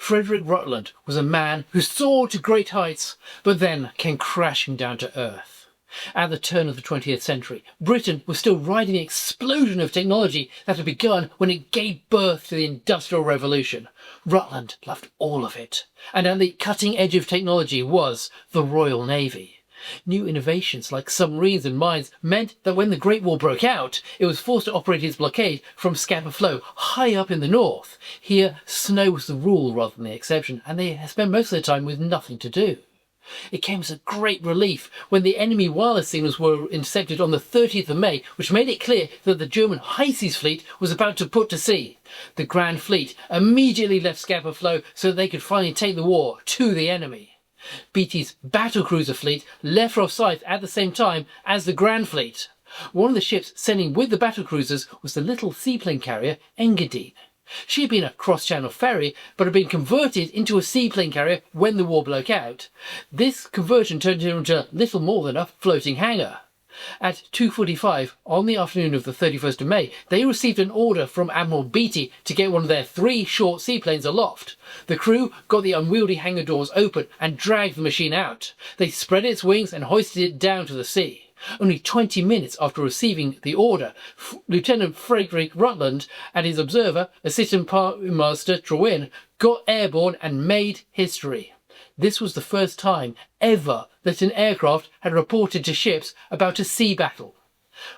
Frederick Rutland was a man who soared to great heights, but then came crashing down to earth. At the turn of the 20th century, Britain was still riding the explosion of technology that had begun when it gave birth to the Industrial Revolution. Rutland loved all of it, and at the cutting edge of technology was the Royal Navy. New innovations like submarines and mines meant that when the Great War broke out, it was forced to operate its blockade from Scapa Flow, high up in the north. Here, snow was the rule rather than the exception, and they spent most of their time with nothing to do. It came as a great relief when the enemy wireless signals were intercepted on the 30th of May, which made it clear that the German High Seas Fleet was about to put to sea. The Grand Fleet immediately left Scapa Flow so that they could finally take the war to the enemy. Beatty's battlecruiser fleet left Rosyth at the same time as the Grand Fleet. One of the ships sailing with the battlecruisers was the little seaplane carrier Engadine. She had been a cross-channel ferry, but had been converted into a seaplane carrier when the war broke out. This conversion turned her into little more than a floating hangar. At 2:45 on the afternoon of the 31st of May, they received an order from Admiral Beatty to get one of their 3 short seaplanes aloft. The crew got the unwieldy hangar doors open and dragged the machine out. They spread its wings and hoisted it down to the sea. Only 20 minutes after receiving the order, Lieutenant Frederick Rutland and his observer, Assistant Master Trewin, got airborne and made history. This was the first time ever that an aircraft had reported to ships about a sea battle.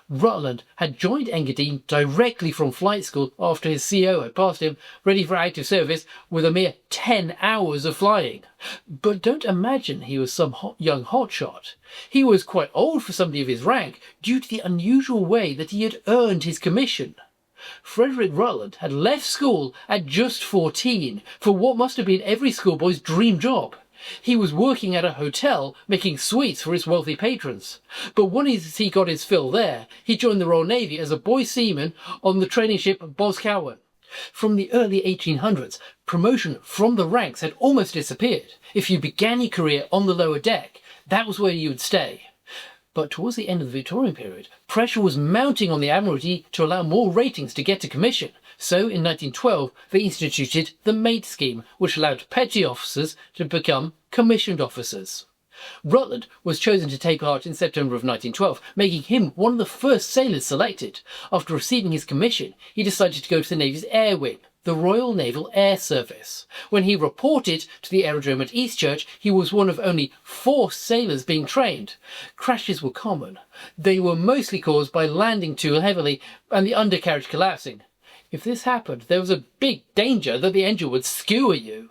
Rutland had joined Engadine directly from flight school after his CO had passed him, ready for active service, with a mere 10 hours of flying. But don't imagine he was some young hotshot. He was quite old for somebody of his rank, due to the unusual way that he had earned his commission. Frederick Rutland had left school at just 14, for what must have been every schoolboy's dream job. He was working at a hotel, making sweets for his wealthy patrons. But once he got his fill there, he joined the Royal Navy as a boy seaman on the training ship Boscawen. From the early 1800s, promotion from the ranks had almost disappeared. If you began your career on the lower deck, that was where you would stay. But towards the end of the Victorian period, pressure was mounting on the Admiralty to allow more ratings to get to commission. So in 1912, they instituted the Mate Scheme, which allowed petty officers to become commissioned officers. Rutland was chosen to take part in September of 1912, making him one of the first sailors selected. After receiving his commission, he decided to go to the Navy's Air Wing, the Royal Naval Air Service. When he reported to the aerodrome at Eastchurch, he was one of only 4 sailors being trained. Crashes were common. They were mostly caused by landing too heavily and the undercarriage collapsing. If this happened, there was a big danger that the engine would skewer you.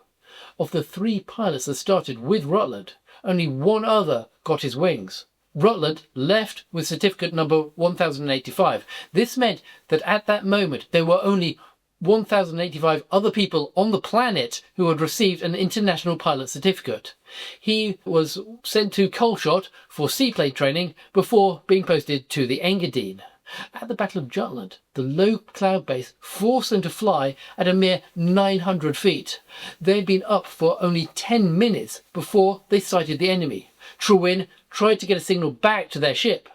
Of the 3 pilots that started with Rutland, only one other got his wings. Rutland left with certificate number 1085. This meant that at that moment there were only 1085 other people on the planet who had received an international pilot certificate. He was sent to Colshot for seaplane training before being posted to the Engadine. At the Battle of Jutland, the low cloud base forced them to fly at a mere 900 feet. They'd been up for only 10 minutes before they sighted the enemy. Trewin tried to get a signal back to their ship.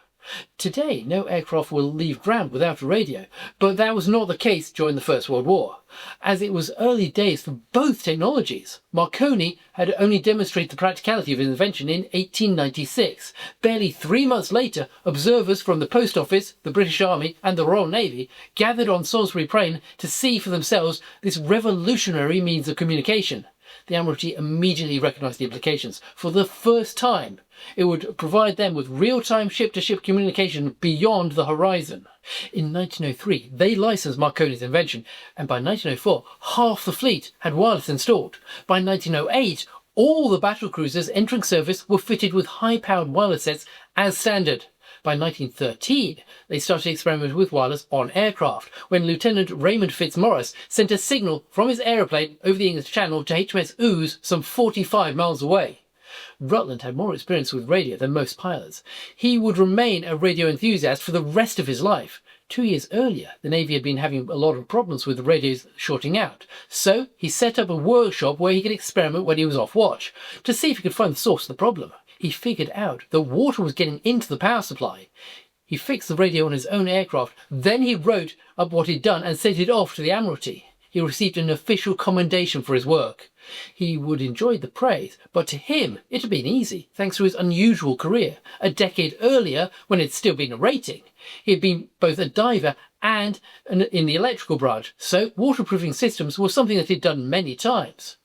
Today, no aircraft will leave ground without a radio, but that was not the case during the First World War, as it was early days for both technologies. Marconi had only demonstrated the practicality of his invention in 1896. Barely 3 months later, observers from the Post Office, the British Army and the Royal Navy gathered on Salisbury Plain to see for themselves this revolutionary means of communication. The Admiralty immediately recognised the implications. For the first time, it would provide them with real-time ship-to-ship communication beyond the horizon. In 1903, they licensed Marconi's invention, and by 1904, half the fleet had wireless installed. By 1908, all the battlecruisers entering service were fitted with high-powered wireless sets as standard. By 1913, they started experimenting with wireless on aircraft, when Lieutenant Raymond Fitzmaurice sent a signal from his aeroplane over the English Channel to HMS Ooze some 45 miles away. Rutland had more experience with radio than most pilots. He would remain a radio enthusiast for the rest of his life. 2 years earlier, the Navy had been having a lot of problems with the radios shorting out, so he set up a workshop where he could experiment when he was off watch, to see if he could find the source of the problem. He figured out that water was getting into the power supply. He fixed the radio on his own aircraft, then he wrote up what he'd done and sent it off to the Admiralty. he received an official commendation for his work. He would enjoy the praise, but to him it had been easy, thanks to his unusual career. A decade earlier, when it had still been a rating, he had been both a diver and in the electrical branch, so waterproofing systems was something that he'd done many times.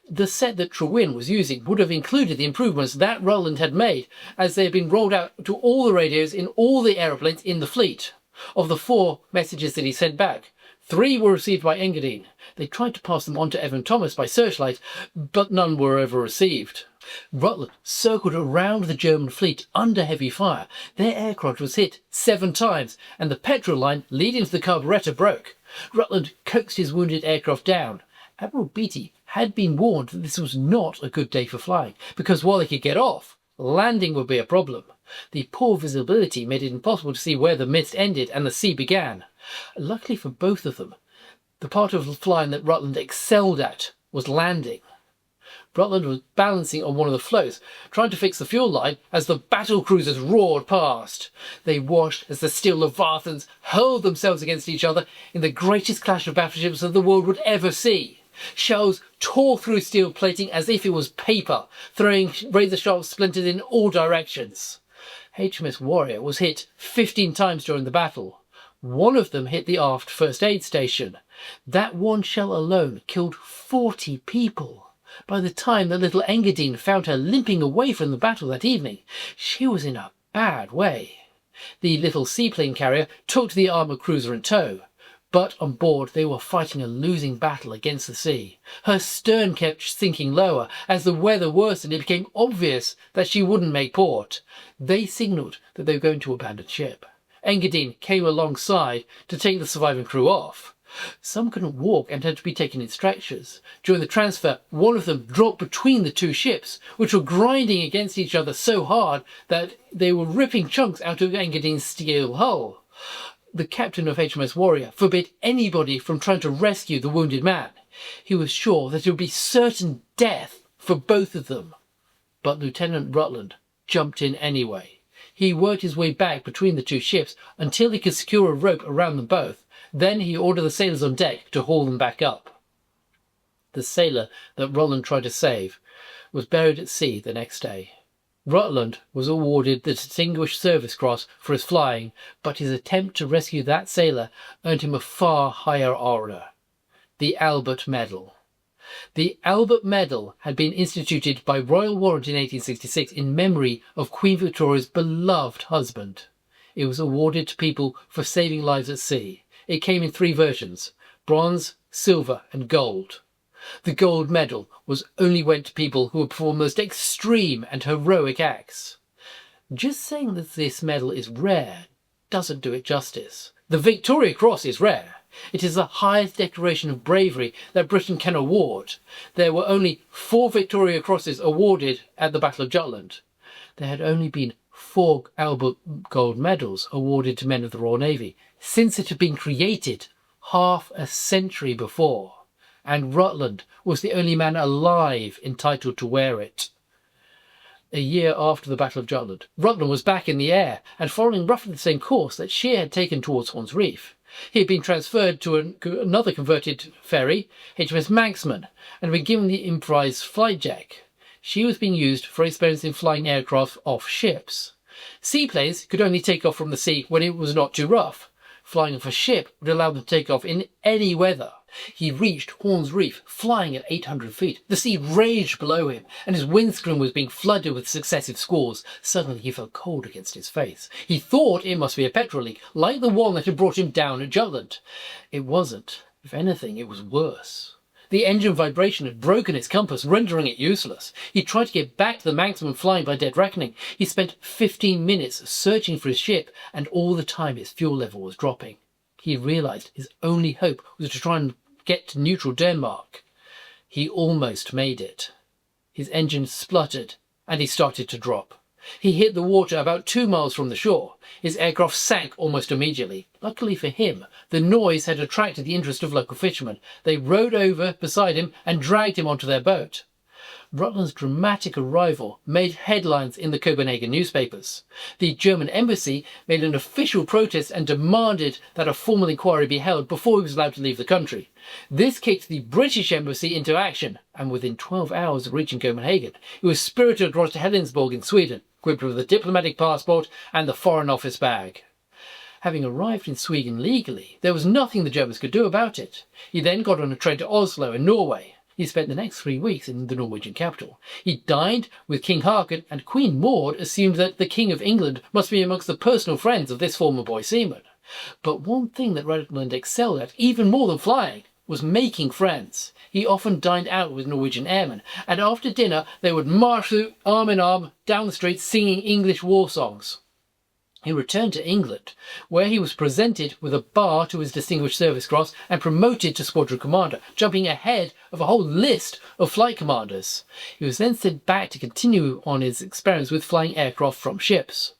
The set that Trewin was using would have included the improvements that Rutland had made, as they had been rolled out to all the radios in all the aeroplanes in the fleet. Of the 4 messages that he sent back, 3 were received by Engadine. They tried to pass them on to Evan Thomas by searchlight, but none were ever received. Rutland circled around the German fleet under heavy fire. Their aircraft was hit 7 times, and the petrol line leading to the carburettor broke. Rutland coaxed his wounded aircraft down. Admiral Beatty had been warned that this was not a good day for flying, because while they could get off, landing would be a problem. The poor visibility made it impossible to see where the mist ended and the sea began. Luckily for both of them, the part of flying that Rutland excelled at was landing. Rutland was balancing on one of the floats, trying to fix the fuel line as the battle cruisers roared past. They watched as the steel leviathans hurled themselves against each other in the greatest clash of battleships that the world would ever see. Shells tore through steel plating as if it was paper, throwing razor-sharp splinters in all directions. HMS Warrior was hit 15 times during the battle. One of them hit the aft first aid station. That one shell alone killed 40 people. By the time that little Engadine found her limping away from the battle that evening, she was in a bad way. The little seaplane carrier took the armoured cruiser in tow, but on board they were fighting a losing battle against the sea. Her stern kept sinking lower. As the weather worsened, it became obvious that she wouldn't make port. They signalled that they were going to abandon ship. Engadine came alongside to take the surviving crew off. Some couldn't walk and had to be taken in stretchers. During the transfer, one of them dropped between the 2 ships, which were grinding against each other so hard that they were ripping chunks out of Engadine's steel hull. The captain of HMS Warrior forbid anybody from trying to rescue the wounded man. He was sure that it would be certain death for both of them. But Lieutenant Rutland jumped in anyway. He worked his way back between the 2 ships until he could secure a rope around them both. Then he ordered the sailors on deck to haul them back up. The sailor that Rutland tried to save was buried at sea the next day. Rutland was awarded the Distinguished Service Cross for his flying, but his attempt to rescue that sailor earned him a far higher honour, the Albert Medal. The Albert Medal had been instituted by royal warrant in 1866 in memory of Queen Victoria's beloved husband. It was awarded to people for saving lives at sea. It came in 3 versions: bronze, silver and gold. The gold medal was only went to people who had performed most extreme and heroic acts. Just saying that this medal is rare doesn't do it justice. The Victoria Cross is rare. It is the highest declaration of bravery that Britain can award. There were only 4 Victoria Crosses awarded at the Battle of Jutland. There had only been 4 Albert Gold Medals awarded to men of the Royal Navy since it had been created half a century before, and Rutland was the only man alive entitled to wear it. A year after the Battle of Jutland, Rutland was back in the air and following roughly the same course that she had taken towards Horn's Reef. He had been transferred to another converted ferry, HMS Manxman, and had been given the improvised flight deck. She was being used for experience in flying aircraft off ships. Seaplanes could only take off from the sea when it was not too rough. Flying off a ship would allow them to take off in any weather. He reached Horn's Reef, flying at 800 feet. The sea raged below him, and his windscreen was being flooded with successive squalls. Suddenly he felt cold against his face. He thought it must be a petrol leak, like the one that had brought him down at Jutland. It wasn't. If anything, it was worse. The engine vibration had broken its compass, rendering it useless. He tried to get back to the Manxman flying by dead reckoning. He spent 15 minutes searching for his ship, and all the time its fuel level was dropping. He realised his only hope was to try and get to neutral Denmark. He almost made it. His engine spluttered, and he started to drop. He hit the water about 2 miles from the shore. His aircraft sank almost immediately. Luckily for him, the noise had attracted the interest of local fishermen. They rowed over beside him and dragged him onto their boat. Rutland's dramatic arrival made headlines in the Copenhagen newspapers. The German embassy made an official protest and demanded that a formal inquiry be held before he was allowed to leave the country. This kicked the British embassy into action, and within 12 hours of reaching Copenhagen, he was spirited across to Helensborg in Sweden, equipped with a diplomatic passport and the Foreign Office bag. Having arrived in Sweden legally, there was nothing the Germans could do about it. He then got on a train to Oslo in Norway. He spent the next 3 weeks in the Norwegian capital. He dined with King Haakon, and Queen Maud assumed that the King of England must be amongst the personal friends of this former boy seaman. But one thing that Rutland excelled at, even more than flying, was making friends. He often dined out with Norwegian airmen, and after dinner they would march through arm in arm down the street singing English war songs. He returned to England, where he was presented with a bar to his Distinguished Service Cross and promoted to Squadron Commander, jumping ahead of a whole list of flight commanders. He was then sent back to continue on his experiments with flying aircraft from ships.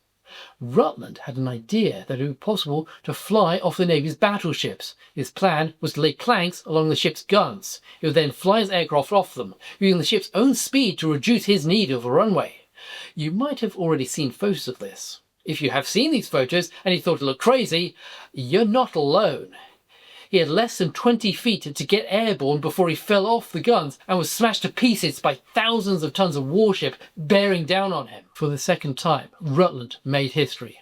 Rutland had an idea that it would be possible to fly off the Navy's battleships. His plan was to lay planks along the ship's guns. He would then fly his aircraft off them, using the ship's own speed to reduce his need of a runway. You might have already seen photos of this. If you have seen these photos and you thought it looked crazy, you're not alone. He had less than 20 feet to get airborne before he fell off the guns and was smashed to pieces by thousands of tons of warship bearing down on him. For the second time, Rutland made history.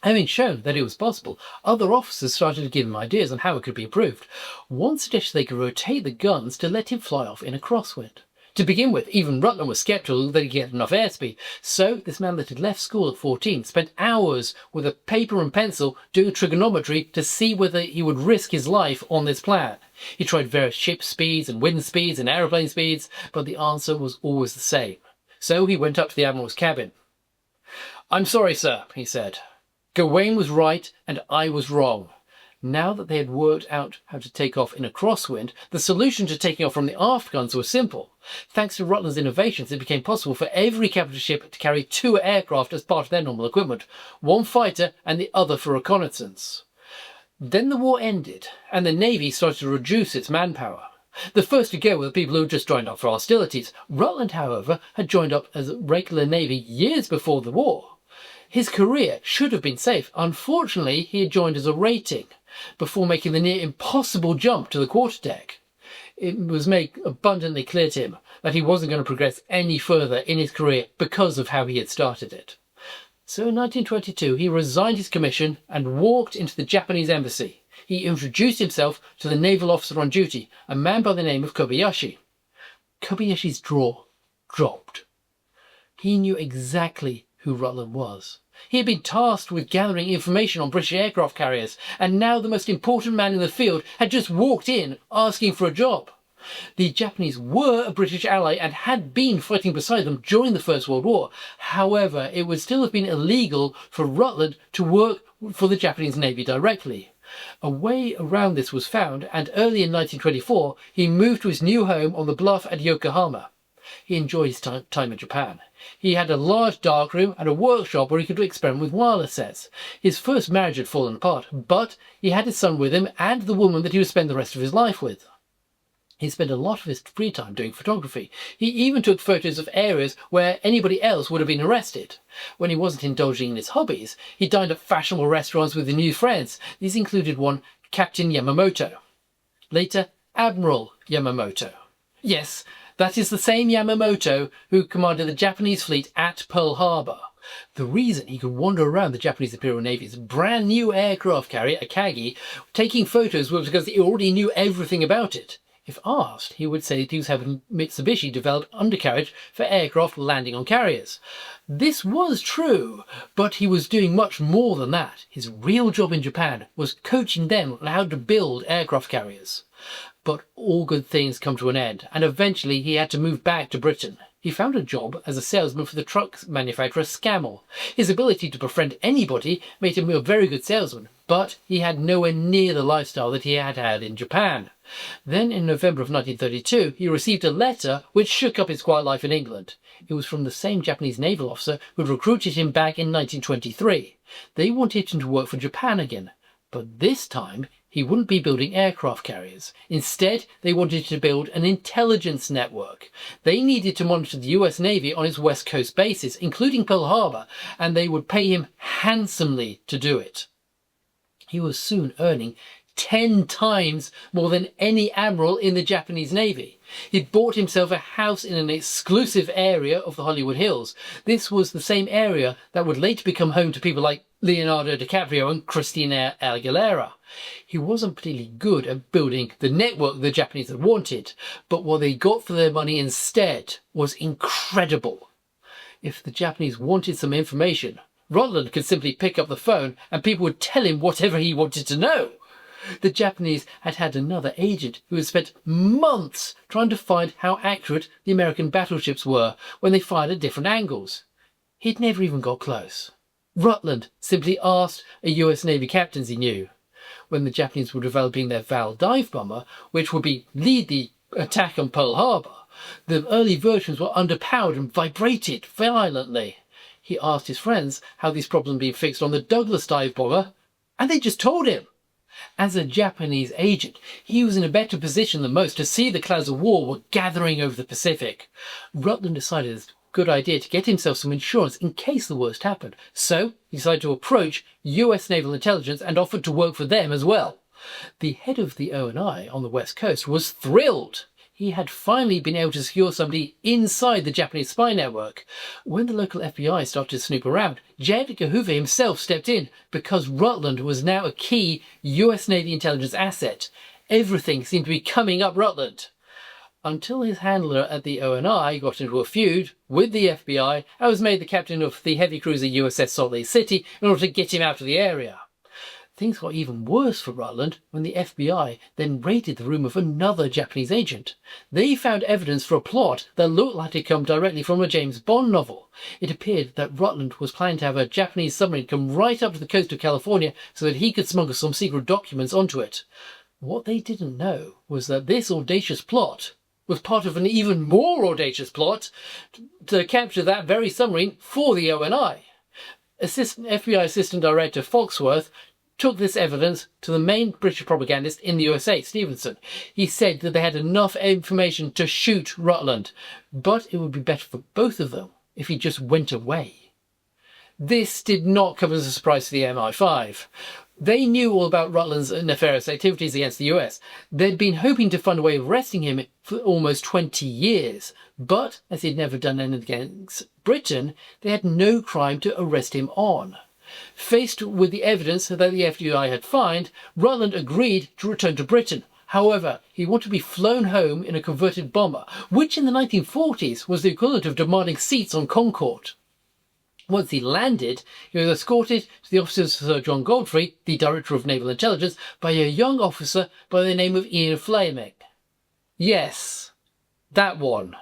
Having shown that it was possible, other officers started to give him ideas on how it could be improved. One suggested they could rotate the guns to let him fly off in a crosswind. To begin with, even Rutland was sceptical that he'd get enough airspeed, so this man that had left school at 14 spent hours with a paper and pencil doing trigonometry to see whether he would risk his life on this plan. He tried various ship speeds and wind speeds and aeroplane speeds, but the answer was always the same. So he went up to the Admiral's cabin. "I'm sorry, sir," he said. "Gawain was right and I was wrong." Now that they had worked out how to take off in a crosswind, the solution to taking off from the aft guns was simple. Thanks to Rutland's innovations, it became possible for every capital ship to carry 2 aircraft as part of their normal equipment, one fighter and the other for reconnaissance. Then the war ended, and the Navy started to reduce its manpower. The first to go were the people who had just joined up for hostilities. Rutland, however, had joined up as a regular Navy years before the war. His career should have been safe. Unfortunately, he had joined as a rating before making the near impossible jump to the quarterdeck. It was made abundantly clear to him that he wasn't going to progress any further in his career because of how he had started it. So in 1922 he resigned his commission and walked into the Japanese embassy. He introduced himself to the naval officer on duty, a man by the name of Kobayashi. Kobayashi's jaw dropped. He knew exactly who Rutland was. He had been tasked with gathering information on British aircraft carriers, and now the most important man in the field had just walked in asking for a job. The Japanese were a British ally and had been fighting beside them during the First World War. However, it would still have been illegal for Rutland to work for the Japanese Navy directly. A way around this was found, and early in 1924 he moved to his new home on the bluff at Yokohama. He enjoyed his time in Japan. He had a large darkroom and a workshop where he could experiment with wireless sets. His first marriage had fallen apart, but he had his son with him and the woman that he would spend the rest of his life with. He spent a lot of his free time doing photography. He even took photos of areas where anybody else would have been arrested. When he wasn't indulging in his hobbies, he dined at fashionable restaurants with his new friends. These included one Captain Yamamoto. Later, Admiral Yamamoto. Yes, that is the same Yamamoto who commanded the Japanese fleet at Pearl Harbour. The reason he could wander around the Japanese Imperial Navy's brand new aircraft carrier, Akagi, taking photos was because he already knew everything about it. If asked, he would say that he was having Mitsubishi develop undercarriage for aircraft landing on carriers. This was true, but he was doing much more than that. His real job in Japan was coaching them on how to build aircraft carriers. But all good things come to an end, and eventually he had to move back to Britain. He found a job as a salesman for the truck manufacturer Scammell. His ability to befriend anybody made him a very good salesman, but he had nowhere near the lifestyle that he had had in Japan. Then in November of 1932 he received a letter which shook up his quiet life in England. It was from the same Japanese naval officer who had recruited him back in 1923. They wanted him to work for Japan again, but this time He wouldn't be building aircraft carriers. Instead, they wanted to build an intelligence network. They needed to monitor the US Navy on its West Coast bases, including Pearl Harbor, and they would pay him handsomely to do it. He was soon earning 10 times more than any admiral in the Japanese Navy. He'd bought himself a house in an exclusive area of the Hollywood Hills. This was the same area that would later become home to people like Leonardo DiCaprio and Christina Aguilera. He wasn't particularly good at building the network the Japanese had wanted, but what they got for their money instead was incredible. If the Japanese wanted some information, Rutland could simply pick up the phone and people would tell him whatever he wanted to know. The Japanese had had another agent who had spent months trying to find how accurate the American battleships were when they fired at different angles. He'd never even got close. Rutland simply asked a US Navy captain he knew. When the Japanese were developing their Val dive bomber, which would lead the attack on Pearl Harbor, the early versions were underpowered and vibrated violently. He asked his friends how these problems had been fixed on the Douglas dive bomber, and they just told him. As a Japanese agent, he was in a better position than most to see the clouds of war were gathering over the Pacific. Rutland decided it was a good idea to get himself some insurance in case the worst happened. So he decided to approach US Naval Intelligence and offered to work for them as well. The head of the O&I on the West Coast was thrilled. He had finally been able to secure somebody inside the Japanese spy network. When the local FBI started to snoop around, J. Edgar Hoover himself stepped in because Rutland was now a key US Navy intelligence asset. Everything seemed to be coming up Rutland. Until his handler at the O&I got into a feud with the FBI and was made the captain of the heavy cruiser USS Salt Lake City in order to get him out of the area. Things got even worse for Rutland when the FBI then raided the room of another Japanese agent. They found evidence for a plot that looked like it had come directly from a James Bond novel. It appeared that Rutland was planning to have a Japanese submarine come right up to the coast of California so that he could smuggle some secret documents onto it. What they didn't know was that this audacious plot was part of an even more audacious plot to capture that very submarine for the O&I. FBI Assistant Director Foxworth took this evidence to the main British propagandist in the USA, Stevenson. He said that they had enough information to shoot Rutland, but it would be better for both of them if he just went away. This did not come as a surprise to the MI5. They knew all about Rutland's nefarious activities against the US. They'd been hoping to find a way of arresting him for almost 20 years, but as he'd never done anything against Britain, they had no crime to arrest him on. Faced with the evidence that the FBI had found, Rutland agreed to return to Britain. However, he wanted to be flown home in a converted bomber, which in the 1940s was the equivalent of demanding seats on Concorde. Once he landed, he was escorted to the offices of Sir John Godfrey, the Director of Naval Intelligence, by a young officer by the name of Ian Fleming. Yes, that one.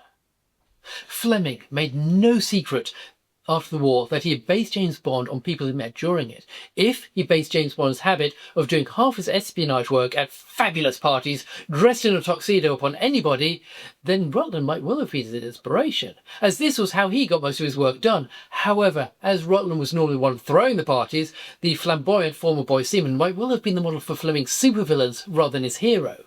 Fleming made no secret after the war that he had based James Bond on people he met during it. If he based James Bond's habit of doing half his espionage work at fabulous parties, dressed in a tuxedo upon anybody, then Rutland might well have been his inspiration, as this was how he got most of his work done. However, as Rutland was normally one throwing the parties, the flamboyant former Boy Seaman might well have been the model for Fleming's supervillains rather than his hero.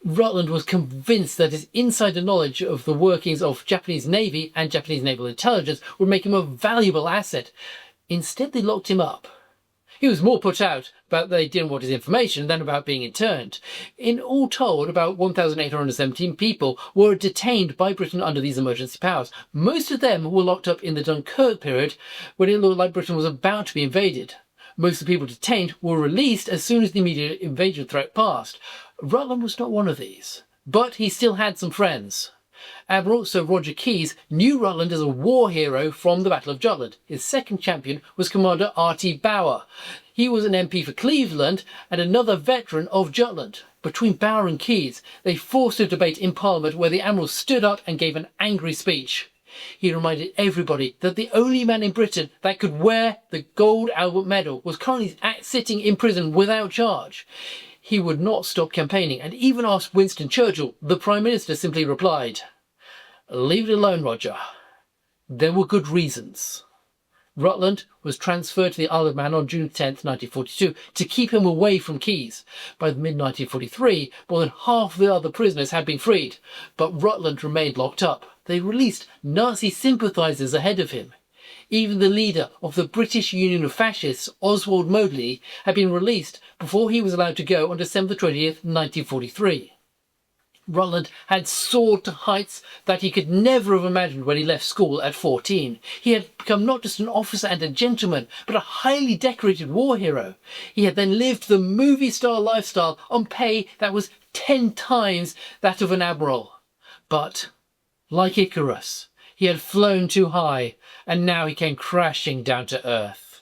Rutland was convinced that his insider knowledge of the workings of Japanese Navy and Japanese naval intelligence would make him a valuable asset. Instead, they locked him up. He was more put out about they didn't want his information than about being interned. In all told, about 1,817 people were detained by Britain under these emergency powers. Most of them were locked up in the Dunkirk period, when it looked like Britain was about to be invaded. Most of the people detained were released as soon as the immediate invasion threat passed. Rutland was not one of these, but he still had some friends. Admiral Sir Roger Keyes knew Rutland as a war hero from the Battle of Jutland. His second champion was Commander R.T. Bower. He was an MP for Cleveland and another veteran of Jutland. Between Bower and Keyes, they forced a debate in Parliament where the Admiral stood up and gave an angry speech. He reminded everybody that the only man in Britain that could wear the Gold Albert Medal was currently sitting in prison without charge. He would not stop campaigning and even asked Winston Churchill. The Prime Minister simply replied, "Leave it alone, Roger. There were good reasons." Rutland was transferred to the Isle of Man on June 10th, 1942, to keep him away from Keys. By the mid-1943, more than half the other prisoners had been freed, but Rutland remained locked up. They released Nazi sympathisers ahead of him. Even the leader of the British Union of Fascists, Oswald Mosley, had been released before he was allowed to go on December 20th, 1943. Rutland had soared to heights that he could never have imagined when he left school at 14. He had become not just an officer and a gentleman, but a highly decorated war hero. He had then lived the movie star lifestyle on pay that was 10 times that of an admiral. But, like Icarus, he had flown too high, and now he came crashing down to earth.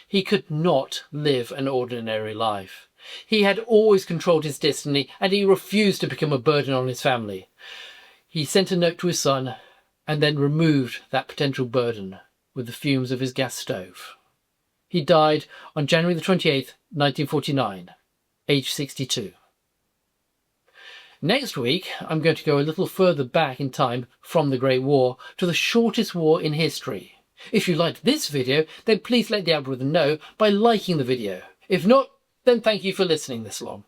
He could not live an ordinary life. He had always controlled his destiny, and he refused to become a burden on his family. He sent a note to his son, and then removed that potential burden with the fumes of his gas stove. He died on January the 28th, 1949, aged 62. Next week, I'm going to go a little further back in time from the Great War to the shortest war in history. If you liked this video, then please let the algorithm know by liking the video. If not, then thank you for listening this long.